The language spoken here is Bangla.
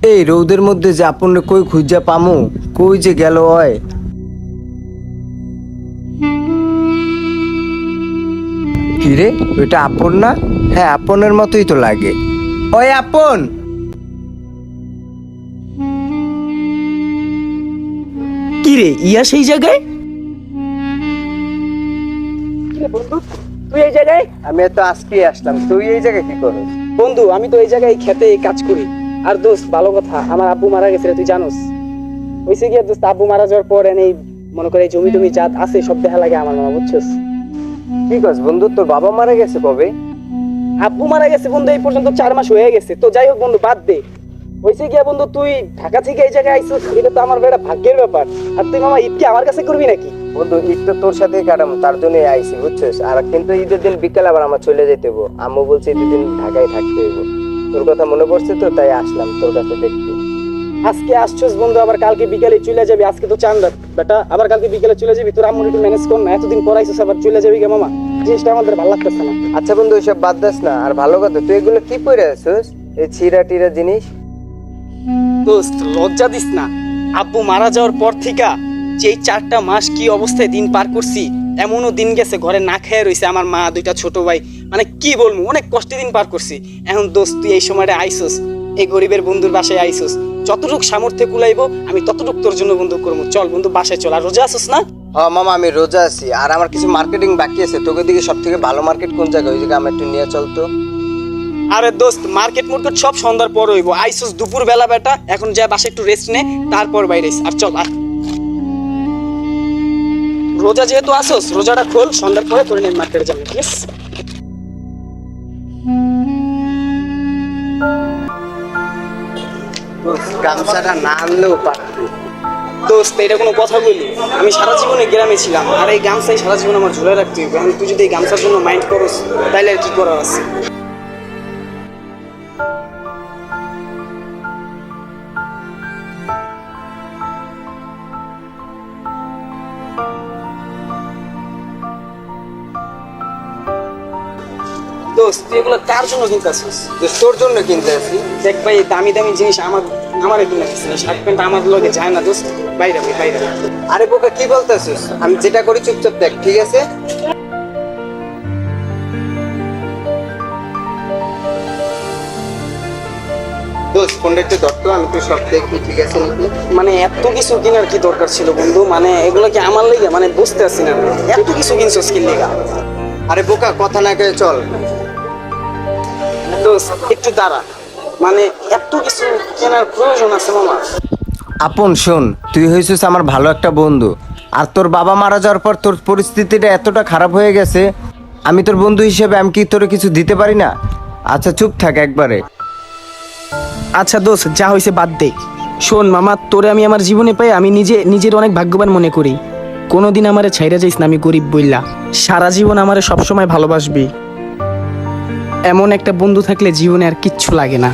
এই রৌদের মধ্যে যে আপনরে কই খুঁজা পামু, কই যে গেল হয়। কিরে, ওইটা আপন না? হ্যাঁ, আপনের মতোই তো লাগে। ওই আপন, কি রে ইয়া সেই জায়গায়? বন্ধু তুই এই জায়গায়? আমি তো আজকে আসলাম, তুই এই জায়গায় কি করস? বন্ধু আমি তো এই জায়গায় খেতে কাজ করি। আর দোস্ত ভালো কথা, আমার আব্বু মারা গেছে রে, তুই জানোস। হয়েছে গিয়ে দোস্ত, আব্বু মারা যাওয়ার পর এই মনে করে এই জমি টমি যা আছে সব দেখা লাগে আমার মামা, বুঝছস? কি করস বন্ধু, তোর বাবা মারা গেছে কবে? আব্বু মারা গেছে বন্ধু এই পর্যন্ত 4 মাস হয়ে গেছে। তো যাই হোক বন্ধু বাদ দে। হয়েছে গিয়া বন্ধু, তুই ঢাকা থেকে এই জায়গায় আইছিস, এটা তো আমার বেটা ভাগ্যের ব্যাপার। আর তুই মামা ঈদ কি আমার কাছে করবি নাকি? বন্ধু ঈদ তো তোর সাথে কাটাম, তার জন্যই আইছি বুঝছিস। আর কিন্তু ঈদের দিন বিকেল আবার আমার চলে যেতে হবো, আম্মু বলছে ঈদের দিন ঢাকায় থাকতে হইব। তোর কথা মনে পড়ছে তো তাই আসলাম তোর কাছে দেখতে। আজকে আসছস বন্ধু, আবার কালকে বিকালে চলে যাবি। আজকে তো চান রাত বেটা, আবার কালকে বিকালে চলে যাবি। তোর আম্মুর একটু ম্যানেজ কর না, এতদিন পর আইছিস আবার চলে যাবি কে মামা? জিনিসটা আমাদের ভালো লাগতেছে না। আচ্ছা বন্ধু ওইসব বাদ দাস না। আর ভালো কথা, তুই এগুলো কি পরে আছিস, এই ছিঁড়া টিরা জিনিস? দোস্ত লজ্জা দিস না, আব্বু মারা যাওয়ার পর থেকে যে 4টা মাস কি অবস্থায় দিন পার করছি। এমনও দিন গেছে ঘরে না খেয়ে রয়েছে আমার মা, 2টা ছোট ভাই। মানে কি বলবো, অনেক কষ্টে দিন পার করছি। এখন দোস্ত তুই এই সময়টা আইসোস, এই গরিবের বন্ধুর বাসায় আইসোস। যতটুক সামর্থ্যে কুলাইবো আমি ততটুক তোর জন্য বন্ধু করবো। চল বন্ধু বাসায় চল। আর রোজা আসোস না? হ্যাঁ মামা আমি রোজা আছি, আর আমার কিছু মার্কেটিং বাকি আছে। তোকে দিকে সব থেকে ভালো মার্কেট কোন জায়গায়, ওই জায়গায় আমার একটু নিয়ে চলতো। আরে দোস্ত মার্কেট সব সন্ধ্যার পর হইব। আইসোস দুপুর বেলা বেটা, এখন যা বাসায় একটু রেস্ট নে, তারপর বাইরে আর চল। আর রোজা যেহেতু আসোস, রোজাটা খোল, সন্ধ্যার পরে তোর নিয়ে মার্কেটে যাবো, ঠিক আছে? গামছাটা না আনলেও পারতো। দোস্ত এটা কোনো কথা বলি? আমি সারা জীবনে গ্রামে ছিলাম, আর এই গামছাই সারা জীবন আমার ঝুলে রাখতে হবে। এখন তুই যদি এই গামছার জন্য মাইন্ড করস, তাইলে আর কি করার আছে? দোস্ত তুই এগুলো কার জন্য কিনতে আসিস? তোর জন্য কিনতে আছি। দেখ ভাই, দামি দামি জিনিস আমার কিনে দিস না। শার্ট প্যান্ট আমার লগে যায় না দোস্ত। বাইরে ভাই বাইরে। আরে বোকা কি বলতেছিস? আমি যেটা করি চুপচাপ দেখ, ঠিক আছে? দোস্ত ফোনটা একটু ধরতো, আমি তো সব দেখি, ঠিক আছে নাকি? মানে এত কিছু কেনার কি দরকার ছিল বন্ধু? মানে এগুলো কি আমার লেগে? মানে বুঝতে পারছি না, এত কিছু কিনছো স্কিল লেগা। আরে বোকা কথা না কয়ে চল। দোস্ত একটু দাঁড়া, মানে এত কিছু কেনার প্রয়োজন আছে মামা? আপন শোন, তুই হয়েছিস আমার ভালো একটা বন্ধু। আর তোর বাবা মারা যাওয়ার পর তোর পরিস্থিতিটা এতটা খারাপ হয়ে গেছে, আমি তোর বন্ধু হিসেবে আমি কি তোরে কিছু দিতে পারি না? আচ্ছা চুপ থাক একবারে। আচ্ছা দোস্ত যা হয়েছে বাদ দে। শোন মামা, তোরে আমি আমার জীবনে পাই আমি নিজের অনেক ভাগ্যবান মনে করি। কোনোদিন আমারে ছাইরা যাইস না, আমি গরিব বইলা। সারা জীবন আমারে সবসময় ভালোবাসবি। এমন একটা বন্ধু থাকলে জীবনে আর কিচ্ছু লাগে না।